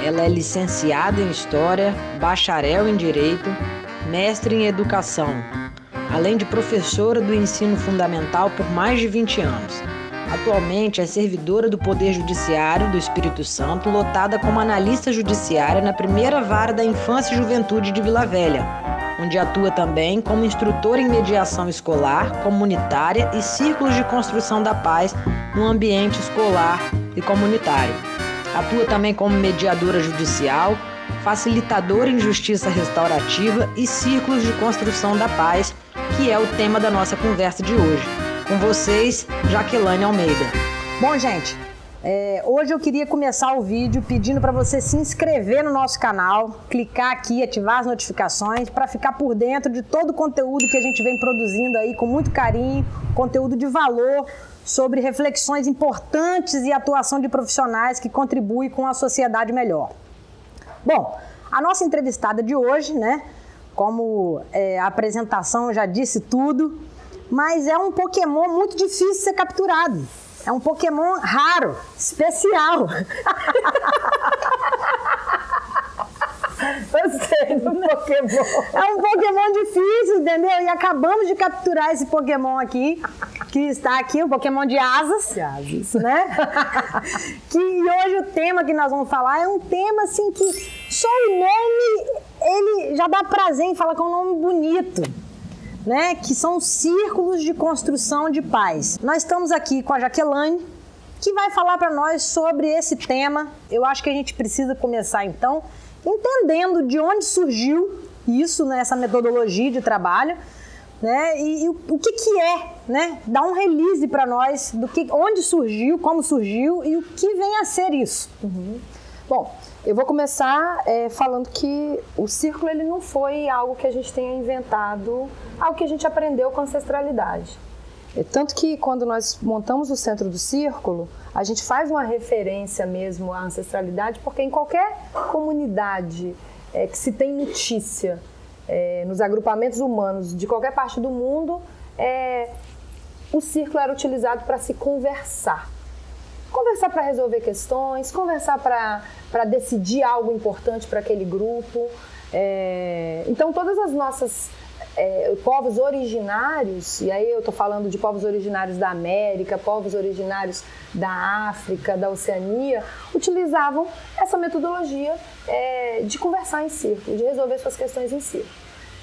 Ela é licenciada em História, bacharel em Direito, mestre em Educação, além de professora do ensino fundamental por mais de 20 anos. Atualmente é servidora do Poder Judiciário do Espírito Santo, lotada como analista judiciária na primeira vara da Infância e Juventude de Vila Velha, onde atua também como instrutora em mediação escolar, comunitária e círculos de construção da paz no ambiente escolar e comunitário. Atua também como mediadora judicial, facilitadora em justiça restaurativa e círculos de construção da paz, que é o tema da nossa conversa de hoje. Com vocês, Jaqueline Almeida. Bom, gente, hoje eu queria começar o vídeo pedindo para você se inscrever no nosso canal, clicar aqui, ativar as notificações para ficar por dentro de todo o conteúdo que a gente vem produzindo aí com muito carinho, conteúdo de valor sobre reflexões importantes e atuação de profissionais que contribuem com a sociedade melhor. Bom, a nossa entrevistada de hoje, né, como a apresentação já disse tudo, mas é um Pokémon muito difícil de ser capturado. É um Pokémon raro, especial. Gostei do Pokémon. É um Pokémon difícil, entendeu? E acabamos de capturar esse Pokémon aqui, que está aqui, o Pokémon de asas. De asas. Né? Que hoje o tema que nós vamos falar é um tema assim que só o nome, ele já dá prazer em falar que é um nome bonito. Né, que são círculos de construção de paz. Nós estamos aqui com a Jaqueline, que vai falar para nós sobre esse tema. Eu acho que a gente precisa começar, então, entendendo de onde surgiu isso, né, essa metodologia de trabalho, né, e o que é, né, dar um release para nós do que, onde surgiu, como surgiu e o que vem a ser isso. Uhum. Bom, eu vou começar falando que o círculo ele não foi algo que a gente tenha inventado, algo que a gente aprendeu com ancestralidade. Tanto que quando nós montamos o centro do círculo, a gente faz uma referência mesmo à ancestralidade, porque em qualquer comunidade que se tem notícia, nos agrupamentos humanos de qualquer parte do mundo, o círculo era utilizado para se conversar. Conversar para resolver questões, conversar para decidir algo importante para aquele grupo. Então, todas as nossas povos originários, e aí eu estou falando de povos originários da América, povos originários da África, da Oceania, utilizavam essa metodologia de conversar em círculo, de resolver suas questões em círculo.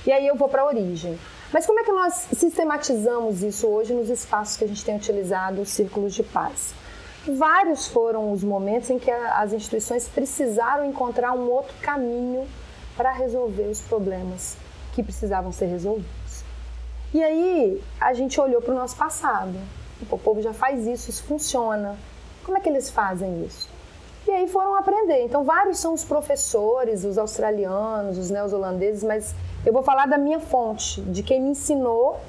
E aí eu vou para a origem. Mas como é que nós sistematizamos isso hoje nos espaços que a gente tem utilizado, os círculos de paz? Vários foram os momentos em que as instituições precisaram encontrar um outro caminho para resolver os problemas que precisavam ser resolvidos. E aí a gente olhou para o nosso passado. O povo já faz isso, isso funciona. Como é que eles fazem isso? E aí foram aprender. Então vários são os professores, os australianos, os neozelandeses, mas eu vou falar da minha fonte, de quem me ensinou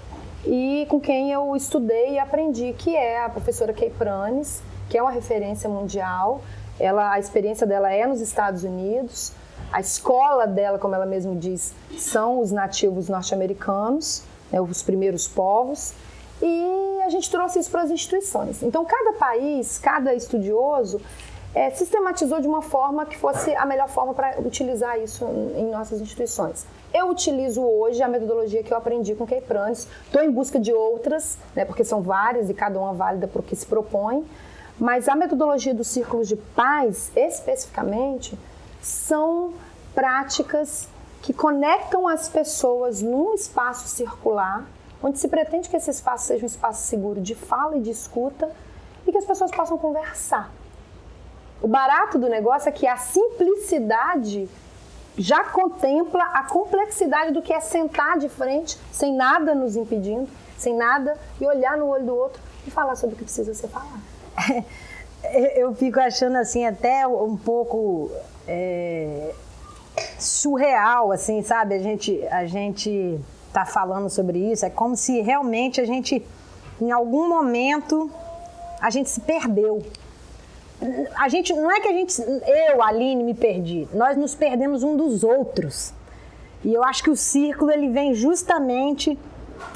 e com quem eu estudei e aprendi, que é a professora Kay Pranes, que é uma referência mundial. A experiência dela é nos Estados Unidos. A escola dela, como ela mesma diz, são os nativos norte-americanos, né, os primeiros povos. E a gente trouxe isso para as instituições. Então, cada país, cada estudioso, sistematizou de uma forma que fosse a melhor forma para utilizar isso em nossas instituições. Eu utilizo hoje a metodologia que eu aprendi com Kay Pranes. Estou em busca de outras, né, porque são várias e cada uma válida para o que se propõe. Mas a metodologia dos círculos de paz, especificamente, são práticas que conectam as pessoas num espaço circular, onde se pretende que esse espaço seja um espaço seguro de fala e de escuta e que as pessoas possam conversar. O barato do negócio é que a simplicidade já contempla a complexidade do que é sentar de frente, sem nada nos impedindo, sem nada, e olhar no olho do outro e falar sobre o que precisa ser falado. Eu fico achando assim até um pouco surreal, assim, sabe? A gente tá falando sobre isso, é como se realmente a gente, em algum momento, a gente se perdeu. A gente, não é que eu, Aline, me perdi, nós nos perdemos um dos outros. E eu acho que o círculo, ele vem justamente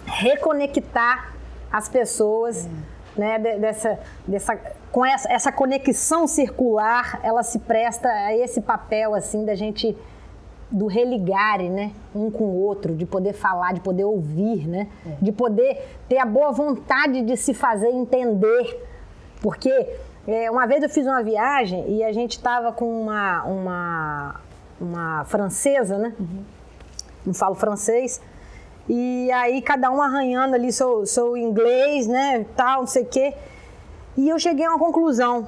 reconectar as pessoas, né, dessa com essa conexão circular, ela se presta a esse papel assim da gente do religare, né, um com o outro, de poder falar, de poder ouvir, né, de poder ter a boa vontade de se fazer entender, porque uma vez eu fiz uma viagem e a gente estava com uma francesa, né, não falo francês, e aí cada um arranhando ali seu inglês, né, tal, não sei o quê, e eu cheguei a uma conclusão.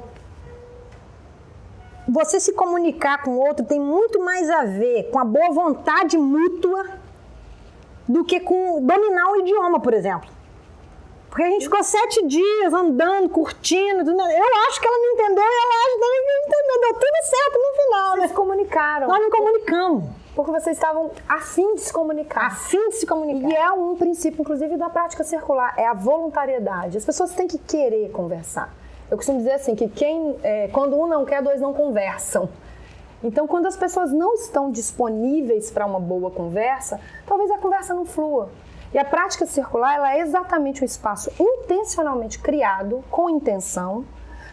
Você se comunicar com o outro tem muito mais a ver com a boa vontade mútua do que com dominar o idioma, por exemplo. Porque a gente ficou 7 dias andando, curtindo. Eu acho que ela me entendeu e ela acha também que me entendeu. Deu tudo certo no final, né? Vocês se comunicaram. Nós não comunicamos. Porque vocês estavam a fim de se comunicar. A fim de se comunicar. E é um princípio, inclusive, da prática circular. É a voluntariedade. As pessoas têm que querer conversar. Eu costumo dizer assim, que quando um não quer, dois não conversam. Então, quando as pessoas não estão disponíveis para uma boa conversa, talvez a conversa não flua. E a prática circular, ela é exatamente um espaço intencionalmente criado, com intenção,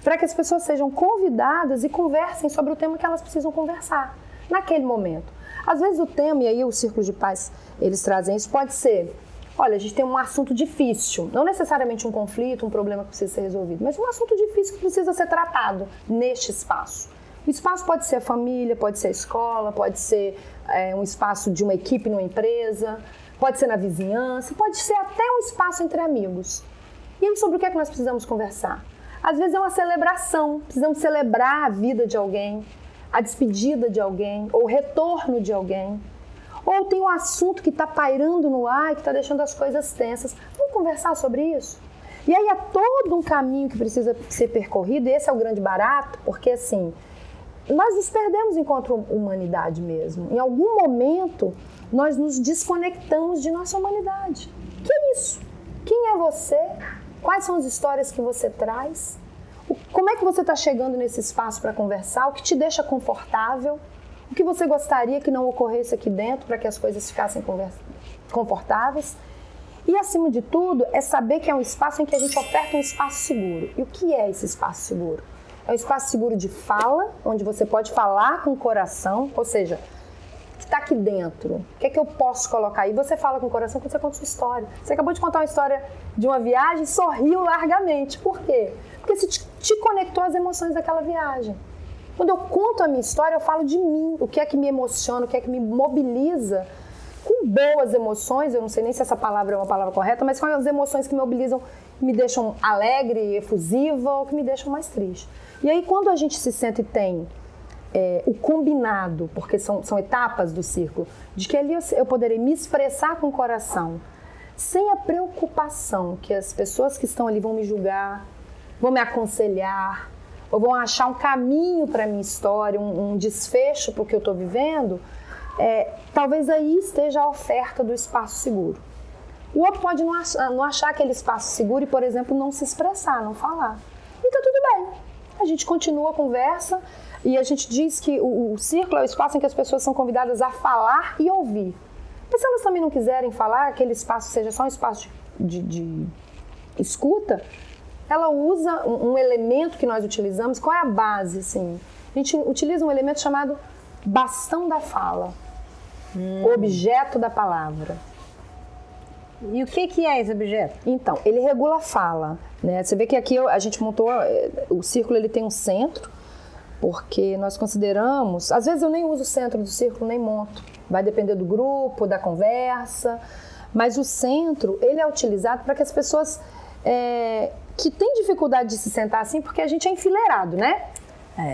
para que as pessoas sejam convidadas e conversem sobre o tema que elas precisam conversar, naquele momento. Às vezes o tema, e aí o Círculo de Paz, eles trazem isso, pode ser... Olha, a gente tem um assunto difícil, não necessariamente um conflito, um problema que precisa ser resolvido, mas um assunto difícil que precisa ser tratado neste espaço. O espaço pode ser a família, pode ser a escola, pode ser um espaço de uma equipe numa empresa, pode ser na vizinhança, pode ser até um espaço entre amigos. E aí, sobre o que é que nós precisamos conversar? Às vezes é uma celebração, precisamos celebrar a vida de alguém, a despedida de alguém, ou o retorno de alguém. Ou tem um assunto que está pairando no ar e que está deixando as coisas tensas. Vamos conversar sobre isso? E aí é todo um caminho que precisa ser percorrido, e esse é o grande barato, porque assim, nós nos perdemos enquanto humanidade mesmo. Em algum momento, nós nos desconectamos de nossa humanidade. Que é isso? Quem é você? Quais são as histórias que você traz? Como é que você está chegando nesse espaço para conversar? O que te deixa confortável? O que você gostaria que não ocorresse aqui dentro para que as coisas ficassem confortáveis? E, acima de tudo, é saber que é um espaço em que a gente oferta um espaço seguro. E o que é esse espaço seguro? É um espaço seguro de fala, onde você pode falar com o coração, ou seja, o que está aqui dentro, o que é que eu posso colocar? E você fala com o coração quando você conta a sua história. Você acabou de contar uma história de uma viagem e sorriu largamente. Por quê? Porque você te conectou às emoções daquela viagem. Quando eu conto a minha história, eu falo de mim, o que é que me emociona, o que é que me mobiliza, com boas emoções, eu não sei nem se essa palavra é uma palavra correta, mas com as emoções que me mobilizam, me deixam alegre, efusiva ou que me deixam mais triste. E aí, quando a gente se sente e tem o combinado, porque são etapas do círculo, de que ali eu poderei me expressar com o coração, sem a preocupação que as pessoas que estão ali vão me julgar, vão me aconselhar, ou vão achar um caminho para a minha história, um desfecho para o que eu estou vivendo, talvez aí esteja a oferta do espaço seguro. O outro pode não achar aquele espaço seguro e, por exemplo, não se expressar, não falar. E tá tudo bem. A gente continua a conversa e a gente diz que o círculo é o espaço em que as pessoas são convidadas a falar e ouvir. Mas se elas também não quiserem falar, aquele espaço seja só um espaço de escuta, ela usa um elemento que nós utilizamos. Qual é a base? Assim? A gente utiliza um elemento chamado bastão da fala, objeto da palavra. E o que é esse objeto? Então, ele regula a fala, né? Você vê que aqui a gente montou, o círculo ele tem um centro, porque nós consideramos, às vezes eu nem uso o centro do círculo, nem monto, vai depender do grupo, da conversa, mas o centro, ele é utilizado para que as pessoas que têm dificuldade de se sentar assim, porque a gente é enfileirado, né?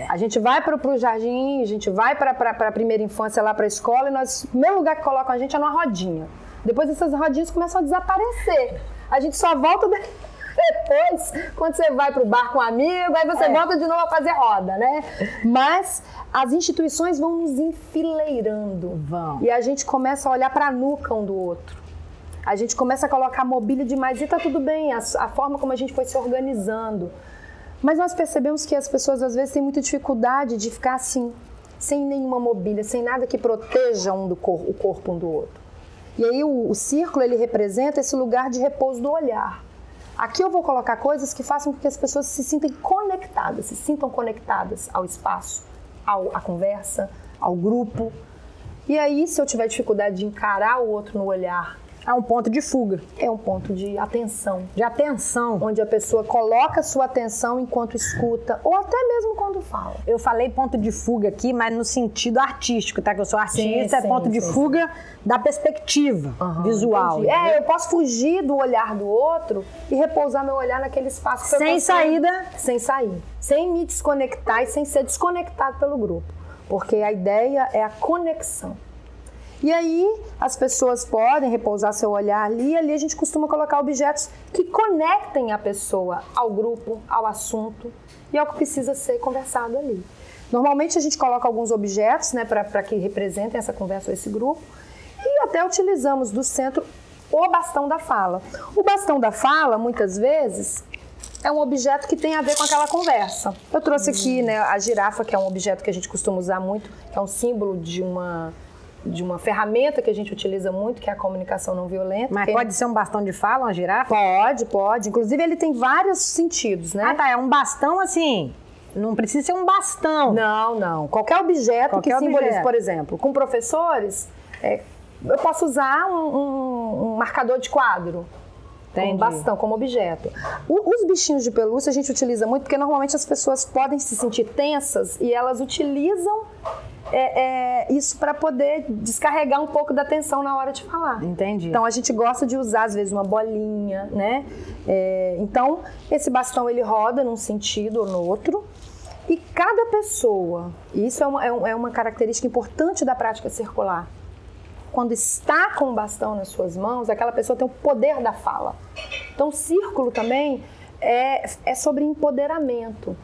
A gente vai para o jardim, a gente vai para a primeira infância lá para a escola e o primeiro lugar que colocam a gente é numa rodinha. Depois essas rodinhas começam a desaparecer. A gente só volta depois, quando você vai para o bar com um amigo, aí você volta de novo a fazer roda, né? Mas as instituições vão nos enfileirando. E a gente começa a olhar para a nuca um do outro. A gente começa a colocar mobília demais e tá tudo bem, a forma como a gente foi se organizando. Mas nós percebemos que as pessoas às vezes têm muita dificuldade de ficar assim, sem nenhuma mobília, sem nada que proteja o corpo um do outro. E aí o círculo, ele representa esse lugar de repouso do olhar. Aqui eu vou colocar coisas que façam com que as pessoas se sintam conectadas ao espaço, à conversa, ao grupo. E aí, se eu tiver dificuldade de encarar o outro no olhar, É um ponto de fuga. é um ponto de atenção. De atenção. Onde a pessoa coloca a sua atenção enquanto escuta, ou até mesmo quando fala. Eu falei ponto de fuga aqui, mas no sentido artístico, tá? Que eu sou artista, Sim, é ponto de sim. fuga da perspectiva visual. Entendi. Eu posso fugir do olhar do outro e repousar meu olhar naquele espaço. Que eu Sem tô saída. Sem sair. Sem me desconectar e sem ser desconectado pelo grupo. Porque a ideia é a conexão. E aí, as pessoas podem repousar seu olhar ali, e ali a gente costuma colocar objetos que conectem a pessoa ao grupo, ao assunto e ao que precisa ser conversado ali. Normalmente a gente coloca alguns objetos, né, para que representem essa conversa ou esse grupo, e até utilizamos do centro o bastão da fala. O bastão da fala, muitas vezes, é um objeto que tem a ver com aquela conversa. Eu trouxe aqui, né, a girafa, que é um objeto que a gente costuma usar muito, que é um símbolo de uma ferramenta que a gente utiliza muito, que é a comunicação não violenta. Mas pode ser um bastão de fala, uma girafa? Pode. Inclusive, ele tem vários sentidos, né? Ah, tá. É um bastão assim. Não precisa ser um bastão. Não. Qualquer objeto que simbolize, por exemplo, com professores, eu posso usar um marcador de quadro. Entendi. Um bastão como objeto. Os bichinhos de pelúcia a gente utiliza muito porque normalmente as pessoas podem se sentir tensas e elas utilizam isso para poder descarregar um pouco da tensão na hora de falar. Entendi. Então a gente gosta de usar às vezes uma bolinha, né? Então esse bastão ele roda num sentido ou no outro e cada pessoa, e isso é uma característica importante da prática circular. Quando está com o bastão nas suas mãos, aquela pessoa tem o poder da fala. Então, o círculo também é sobre empoderamento.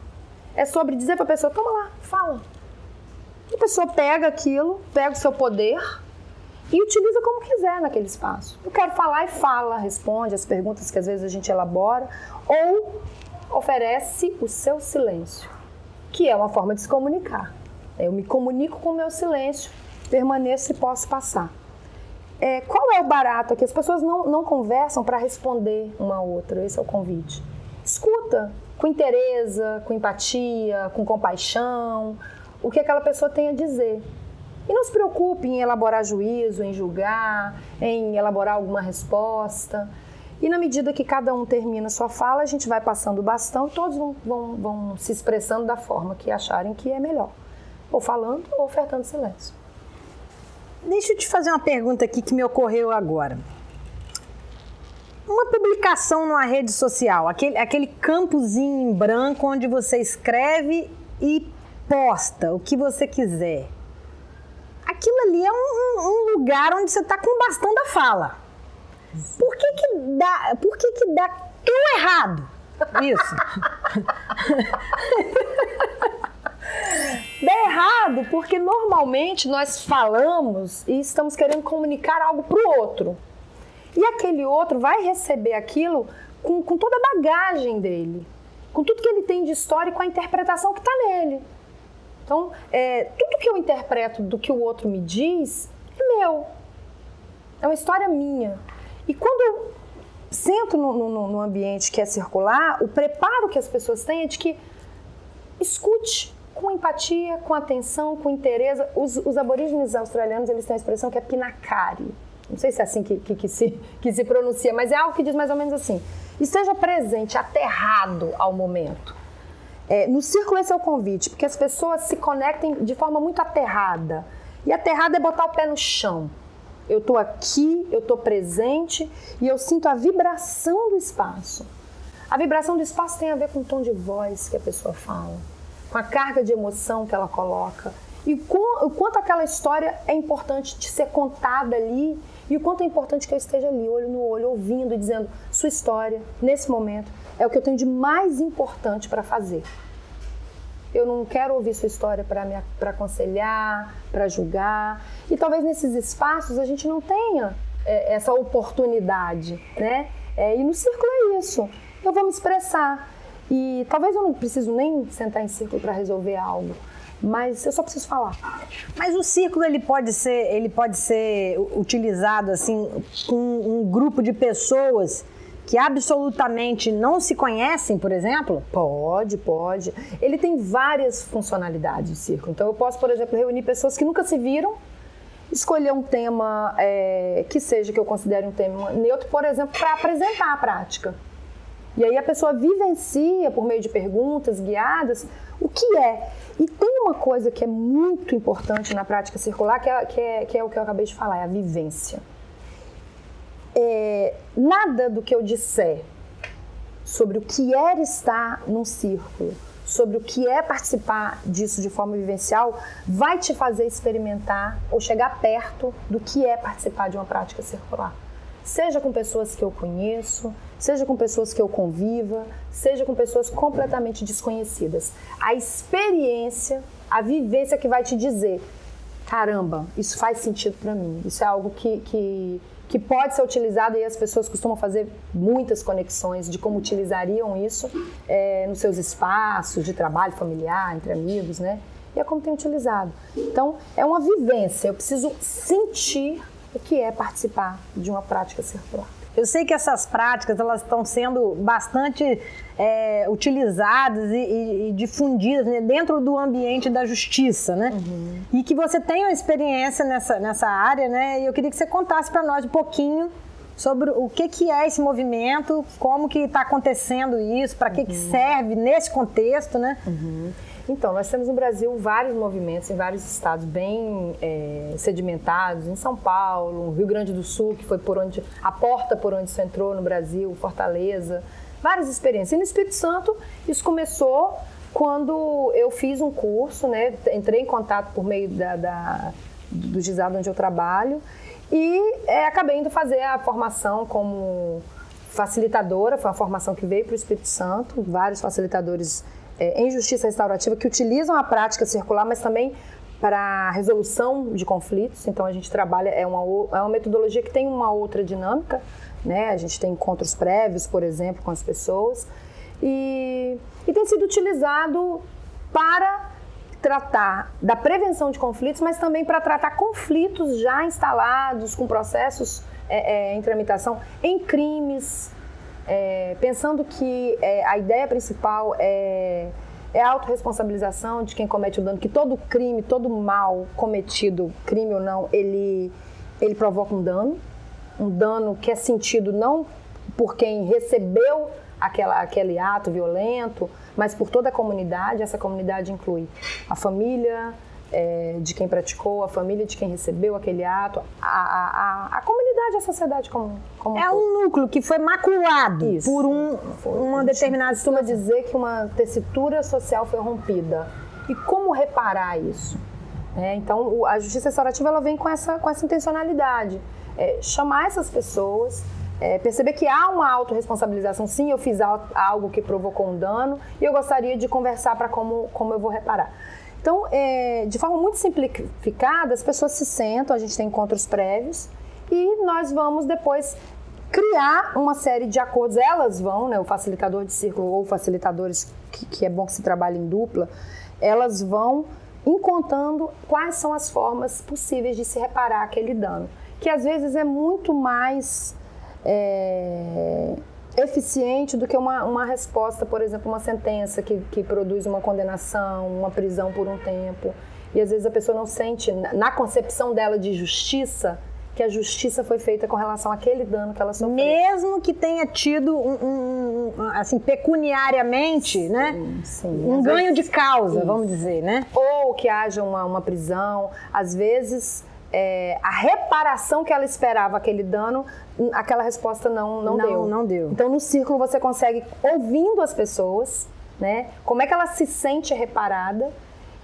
É sobre dizer para a pessoa, toma lá, fala. E a pessoa pega aquilo, pega o seu poder e utiliza como quiser naquele espaço. Eu quero falar e fala, responde as perguntas que às vezes a gente elabora, ou oferece o seu silêncio, que é uma forma de se comunicar. Eu me comunico com o meu silêncio, permaneço e posso passar. Qual é o barato aqui? As pessoas não conversam para responder uma a outra, esse é o convite. Escuta com interesse, com empatia, com compaixão, o que aquela pessoa tem a dizer. E não se preocupe em elaborar juízo, em julgar, em elaborar alguma resposta. E na medida que cada um termina sua fala, a gente vai passando o bastão e todos vão se expressando da forma que acharem que é melhor. Ou falando ou ofertando silêncio. Deixa eu te fazer uma pergunta aqui que me ocorreu agora. Uma publicação numa rede social, aquele campozinho em branco onde você escreve e posta o que você quiser. Aquilo ali é um lugar onde você está com o bastão da fala. Por que dá tão errado isso? Dá errado porque normalmente nós falamos e estamos querendo comunicar algo para o outro. E aquele outro vai receber aquilo com toda a bagagem dele, com tudo que ele tem de história e com a interpretação que está nele. Então, tudo que eu interpreto do que o outro me diz é meu. É uma história minha. E quando eu sento no ambiente que é circular, o preparo que as pessoas têm é de que escute com empatia, com atenção, com interesse. Os aborígenes australianos, eles têm uma expressão que é pinakari. Não sei se é assim que se pronuncia, mas é algo que diz mais ou menos assim. Esteja presente, aterrado ao momento. No círculo esse é o convite, porque as pessoas se conectem de forma muito aterrada. E aterrado é botar o pé no chão. Eu estou aqui, eu estou presente e eu sinto a vibração do espaço. A vibração do espaço tem a ver com o tom de voz que a pessoa fala, com a carga de emoção que ela coloca e o quanto aquela história é importante de ser contada ali e o quanto é importante que eu esteja ali, olho no olho, ouvindo e dizendo sua história, nesse momento, é o que eu tenho de mais importante para fazer. Eu não quero ouvir sua história para aconselhar, para julgar. E talvez nesses espaços a gente não tenha essa oportunidade, né? E no círculo é isso. Eu vou me expressar. E talvez eu não preciso nem sentar em círculo para resolver algo, mas eu só preciso falar. Mas o círculo ele pode ser utilizado assim com um grupo de pessoas que absolutamente não se conhecem, por exemplo? Pode. Ele tem várias funcionalidades, o círculo. Então eu posso, por exemplo, reunir pessoas que nunca se viram, escolher um tema que seja, que eu considere um tema neutro, por exemplo, para apresentar a prática. E aí a pessoa vivencia, por meio de perguntas guiadas, o que é. E tem uma coisa que é muito importante na prática circular, que é o que eu acabei de falar, é a vivência. Nada do que eu disser sobre o que é estar num círculo, sobre o que é participar disso de forma vivencial, vai te fazer experimentar ou chegar perto do que é participar de uma prática circular. Seja com pessoas que eu conheço, seja com pessoas que eu conviva, seja com pessoas completamente desconhecidas. A experiência, a vivência que vai te dizer, caramba, isso faz sentido para mim, isso é algo que pode ser utilizado, e as pessoas costumam fazer muitas conexões de como utilizariam isso nos seus espaços de trabalho familiar, entre amigos, né? E é como tem utilizado. Então, é uma vivência, eu preciso sentir o que é participar de uma prática circular. Eu sei que essas práticas elas estão sendo bastante utilizadas e difundidas, né, dentro do ambiente da justiça, né? Uhum. E que você tem uma experiência nessa área, né? E eu queria que você contasse para nós um pouquinho sobre o que é esse movimento, como que está acontecendo isso, para que serve nesse contexto, né? Uhum. Então, nós temos no Brasil vários movimentos em vários estados bem sedimentados, em São Paulo, no Rio Grande do Sul, que foi a porta por onde isso entrou no Brasil, Fortaleza, várias experiências. E no Espírito Santo, isso começou quando eu fiz um curso, né? Entrei em contato por meio do juizado onde eu trabalho e acabei indo fazer a formação como facilitadora, foi uma formação que veio para o Espírito Santo, vários facilitadores em justiça restaurativa que utilizam a prática circular, mas também para resolução de conflitos. Então a gente trabalha, é uma metodologia que tem uma outra dinâmica, né? A gente tem encontros prévios, por exemplo, com as pessoas, e tem sido utilizado para tratar da prevenção de conflitos, mas também para tratar conflitos já instalados, com processos em tramitação, em crimes, pensando que a ideia principal é a autorresponsabilização de quem comete o dano, que todo crime, todo mal cometido, crime ou não, ele provoca um dano que é sentido não por quem recebeu aquele ato violento, mas por toda a comunidade. Essa comunidade inclui a família de quem praticou, a família de quem recebeu aquele ato, a comunidade, a sociedade como um núcleo que foi maculado por uma determinada situação. Costuma dizer que uma tessitura social foi rompida. E como reparar isso? Então, a justiça restaurativa ela vem com essa intencionalidade. Chamar essas pessoas, perceber que há uma autorresponsabilização. Sim, eu fiz algo que provocou um dano e eu gostaria de conversar para como eu vou reparar. Então, de forma muito simplificada, as pessoas se sentam, a gente tem encontros prévios e nós vamos depois criar uma série de acordos. Elas vão, né, o facilitador de círculo ou facilitadores, que é bom que se trabalhe em dupla, elas vão encontrando quais são as formas possíveis de se reparar aquele dano, que às vezes é muito mais eficiente do que uma resposta, por exemplo, uma sentença que produz uma condenação, uma prisão por um tempo. E às vezes a pessoa não sente, na concepção dela de justiça, que a justiça foi feita com relação àquele dano que ela sofreu. Mesmo que tenha tido assim, pecuniariamente, né? Sim. Um ganho de causa, vamos dizer, né? Ou que haja uma prisão. Às vezes, a reparação que ela esperava aquele dano, aquela resposta não deu. Não deu. Então, no círculo, você consegue, ouvindo as pessoas, né? Como é que ela se sente reparada,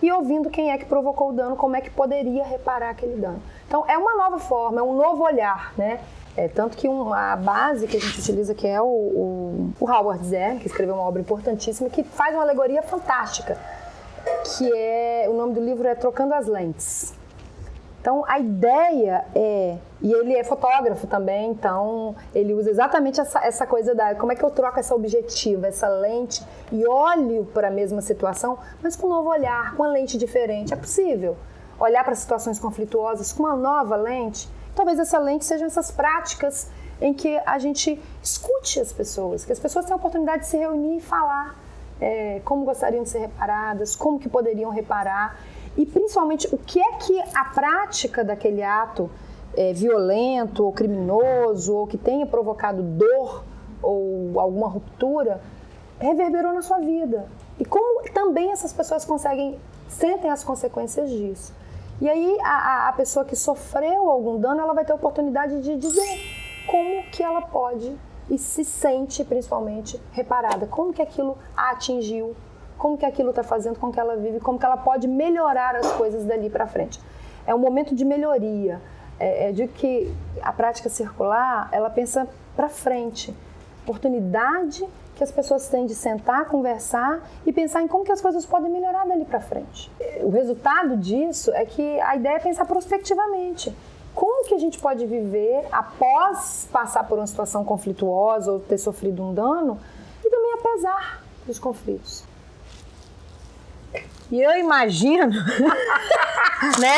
e ouvindo quem é que provocou o dano, como é que poderia reparar aquele dano. Então, é uma nova forma, é um novo olhar, né? Tanto que a base que a gente utiliza, que é o Howard Zerner, que escreveu uma obra importantíssima, que faz uma alegoria fantástica, que o nome do livro é Trocando as Lentes. Então, a ideia e ele é fotógrafo também, então ele usa exatamente essa coisa como é que eu troco essa objetiva, essa lente, e olho para a mesma situação, mas com um novo olhar, com uma lente diferente. É possível olhar para situações conflituosas com uma nova lente? Talvez essa lente sejam essas práticas em que a gente escute as pessoas, que as pessoas tenham a oportunidade de se reunir e falar como gostariam de ser reparadas, como que poderiam reparar e principalmente o que é que a prática daquele ato violento ou criminoso ou que tenha provocado dor ou alguma ruptura reverberou na sua vida. E como também essas pessoas sentem as consequências disso. E aí a pessoa que sofreu algum dano, ela vai ter a oportunidade de dizer como que ela pode e se sente principalmente reparada, como que aquilo a atingiu, como que aquilo está fazendo com que ela vive, como que ela pode melhorar as coisas dali para frente. É um momento de melhoria, de que a prática circular, ela pensa para frente, oportunidade que as pessoas têm de sentar, conversar e pensar em como que as coisas podem melhorar dali para frente. O resultado disso é que a ideia é pensar prospectivamente. Como que a gente pode viver após passar por uma situação conflituosa ou ter sofrido um dano e também apesar dos conflitos. E eu imagino, né?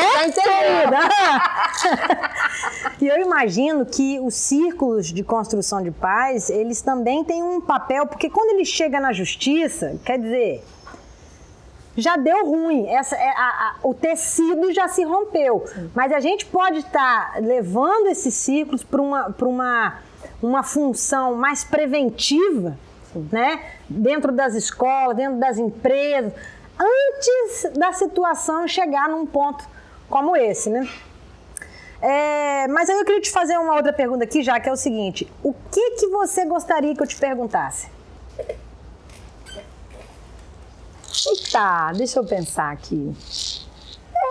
E eu imagino que os círculos de construção de paz, eles também têm um papel, porque quando ele chega na justiça, quer dizer, já deu ruim, o tecido já se rompeu. Sim. Mas a gente pode estar levando esses círculos para uma função mais preventiva, né? Dentro das escolas, dentro das empresas, antes da situação chegar num ponto como esse, né? Mas aí eu queria te fazer uma outra pergunta aqui, já que é o seguinte: o que você gostaria que eu te perguntasse? Eita, deixa eu pensar aqui.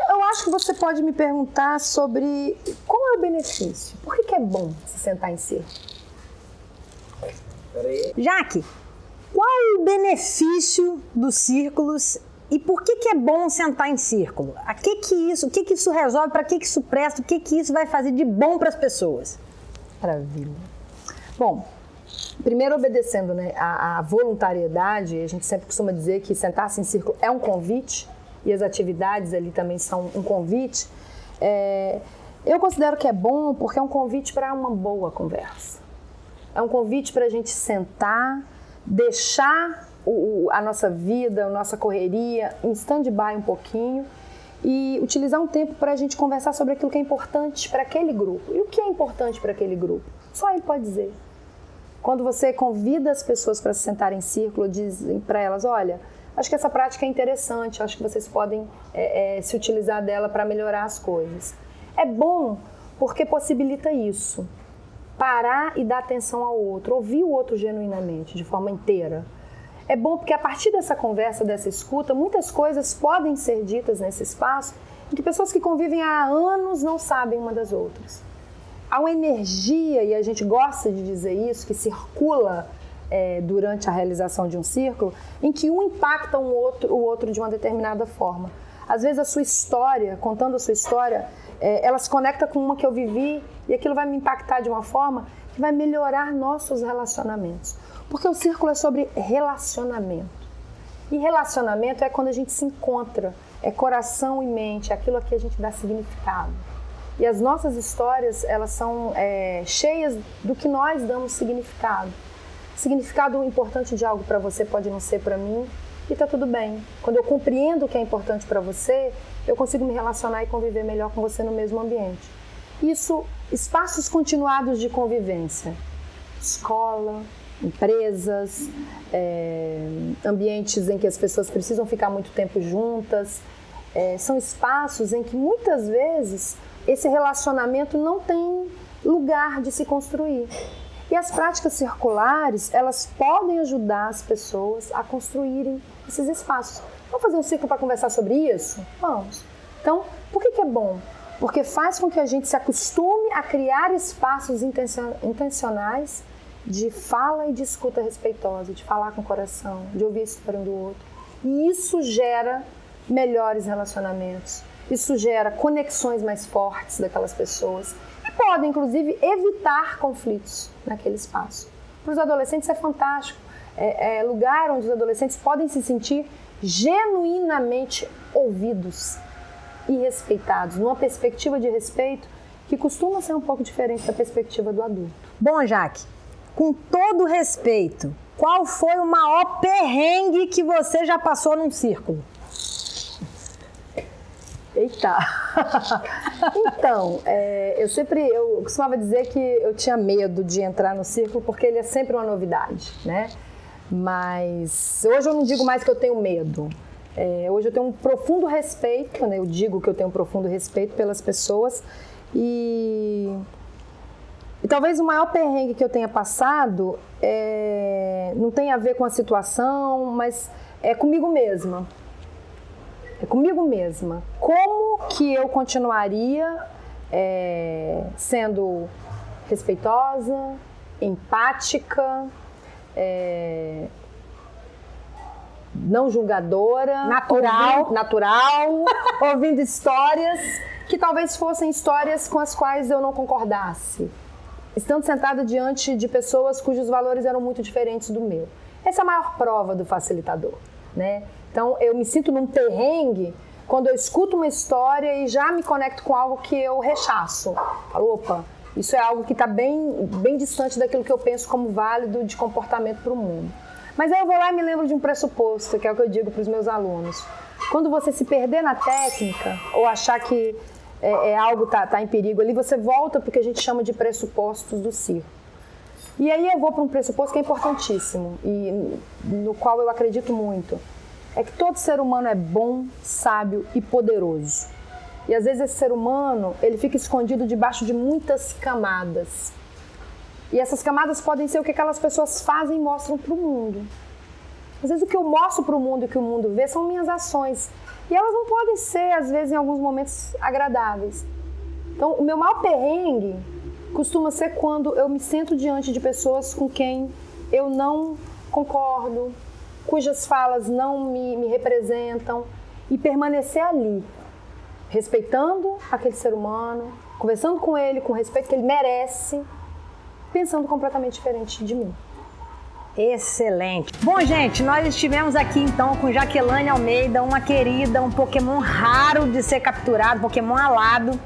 Eu acho que você pode me perguntar sobre qual é o benefício. Por que é bom se sentar em círculo? Jaque, qual é o benefício dos círculos e por que é bom sentar em círculo? O que isso resolve, para que isso presta, o que isso vai fazer de bom para as pessoas? Maravilha. Bom, primeiro obedecendo, né, a voluntariedade, a gente sempre costuma dizer que sentar-se em círculo é um convite e as atividades ali também são um convite. Eu considero que é bom porque é um convite para uma boa conversa. É um convite para a gente sentar, deixar a nossa vida, a nossa correria em stand-by um pouquinho e utilizar um tempo para a gente conversar sobre aquilo que é importante para aquele grupo. E o que é importante para aquele grupo? Só ele pode dizer. Quando você convida as pessoas para se sentarem em círculo, dizem para elas, olha, acho que essa prática é interessante, acho que vocês podem se utilizar dela para melhorar as coisas. É bom porque possibilita isso. Parar e dar atenção ao outro, ouvir o outro genuinamente, de forma inteira. É bom porque a partir dessa conversa, dessa escuta, muitas coisas podem ser ditas nesse espaço em que pessoas que convivem há anos não sabem uma das outras. Há uma energia, e a gente gosta de dizer isso, que circula durante a realização de um círculo, em que um impacta o outro de uma determinada forma. Às vezes a sua história, contando a sua história, ela se conecta com uma que eu vivi e aquilo vai me impactar de uma forma que vai melhorar nossos relacionamentos. Porque o círculo é sobre relacionamento. E relacionamento é quando a gente se encontra, é coração e mente, é aquilo a que a gente dá significado. E as nossas histórias, elas são cheias do que nós damos significado. Significado importante de algo para você pode não ser para mim, e tá tudo bem. Quando eu compreendo o que é importante para você, eu consigo me relacionar e conviver melhor com você no mesmo ambiente. Isso, espaços continuados de convivência. Escola, empresas, ambientes em que as pessoas precisam ficar muito tempo juntas. São espaços em que muitas vezes esse relacionamento não tem lugar de se construir. E as práticas circulares, elas podem ajudar as pessoas a construírem esses espaços. Vamos fazer um ciclo para conversar sobre isso? Vamos. Então, por que é bom? Porque faz com que a gente se acostume a criar espaços intencionais de fala e de escuta respeitosa, de falar com o coração, de ouvir a história um do outro. E isso gera melhores relacionamentos. Isso gera conexões mais fortes daquelas pessoas e pode, inclusive, evitar conflitos naquele espaço. Para os adolescentes é fantástico. É lugar onde os adolescentes podem se sentir genuinamente ouvidos e respeitados, numa perspectiva de respeito que costuma ser um pouco diferente da perspectiva do adulto. Bom, Jaque, com todo respeito, qual foi o maior perrengue que você já passou num círculo? Eita! Então, eu costumava dizer que eu tinha medo de entrar no círculo porque ele é sempre uma novidade, né? Mas hoje eu não digo mais que eu tenho medo. Hoje eu tenho um profundo respeito, né? Eu digo que eu tenho um profundo respeito pelas pessoas e talvez o maior perrengue que eu tenha passado não tem a ver com a situação, mas é comigo mesma. É comigo mesma. Como que eu continuaria sendo respeitosa, empática, não julgadora, natural, ouvindo histórias que talvez fossem histórias com as quais eu não concordasse, estando sentada diante de pessoas cujos valores eram muito diferentes do meu. Essa é a maior prova do facilitador, né? Então, eu me sinto num perrengue quando eu escuto uma história e já me conecto com algo que eu rechaço. Falo, opa, isso é algo que está bem distante daquilo que eu penso como válido de comportamento para o mundo. Mas aí eu vou lá e me lembro de um pressuposto, que é o que eu digo para os meus alunos. Quando você se perder na técnica ou achar que algo tá em perigo ali, você volta para o que a gente chama de pressupostos do circo. E aí eu vou para um pressuposto que é importantíssimo e no qual eu acredito muito. É que todo ser humano é bom, sábio e poderoso. E às vezes esse ser humano, ele fica escondido debaixo de muitas camadas. E essas camadas podem ser o que aquelas pessoas fazem e mostram para o mundo. Às vezes o que eu mostro para o mundo e o que o mundo vê são minhas ações. E elas não podem ser, às vezes, em alguns momentos, agradáveis. Então, o meu maior perrengue costuma ser quando eu me sento diante de pessoas com quem eu não concordo, cujas falas não me representam, e permanecer ali, respeitando aquele ser humano, conversando com ele com o respeito que ele merece, pensando completamente diferente de mim. Excelente. Bom, gente, nós estivemos aqui então com Jaqueline Almeida, uma querida, um Pokémon raro de ser capturado, Pokémon alado,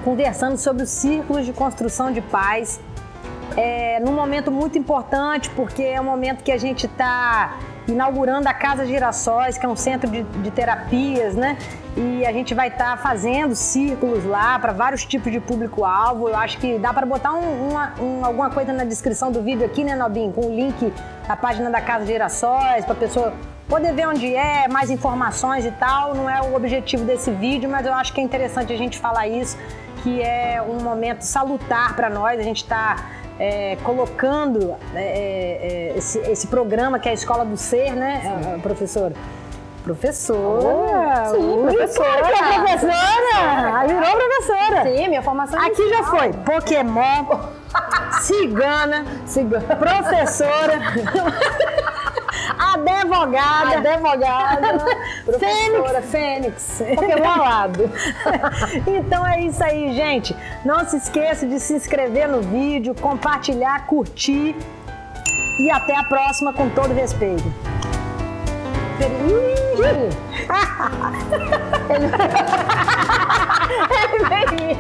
conversando sobre os círculos de construção de paz. Num momento muito importante, porque é um momento que a gente está inaugurando a Casa Girassóis, que é um centro de terapias, né? E a gente vai estar fazendo círculos lá para vários tipos de público-alvo. Eu acho que dá para botar alguma coisa na descrição do vídeo aqui, né, Nobinho? Com o link da página da Casa Girassóis, para a pessoa poder ver onde é, mais informações e tal. Não é o objetivo desse vídeo, mas eu acho que é interessante a gente falar isso, que é um momento salutar para nós. A gente está colocando esse programa que é a Escola do Ser, né, professora? Professora! Sim, professora! Professora! Virou professora! Sim, minha formação é aqui já foi Pokémon, cigana, professora, advogada, professora Fênix, Pokémon alado. Então é isso aí, gente. Não se esqueça de se inscrever no vídeo, compartilhar, curtir e até a próxima, com todo respeito. Ele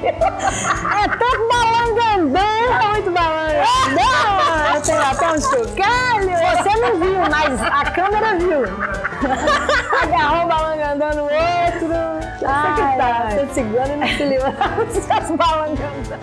é tanto balangandã, é muito balangandã, tem até um chocalho. Você não viu, mas a câmera viu. Agarrou o balangandã no outro. Você que tá, você cigana e não se livra dos seus balangandã.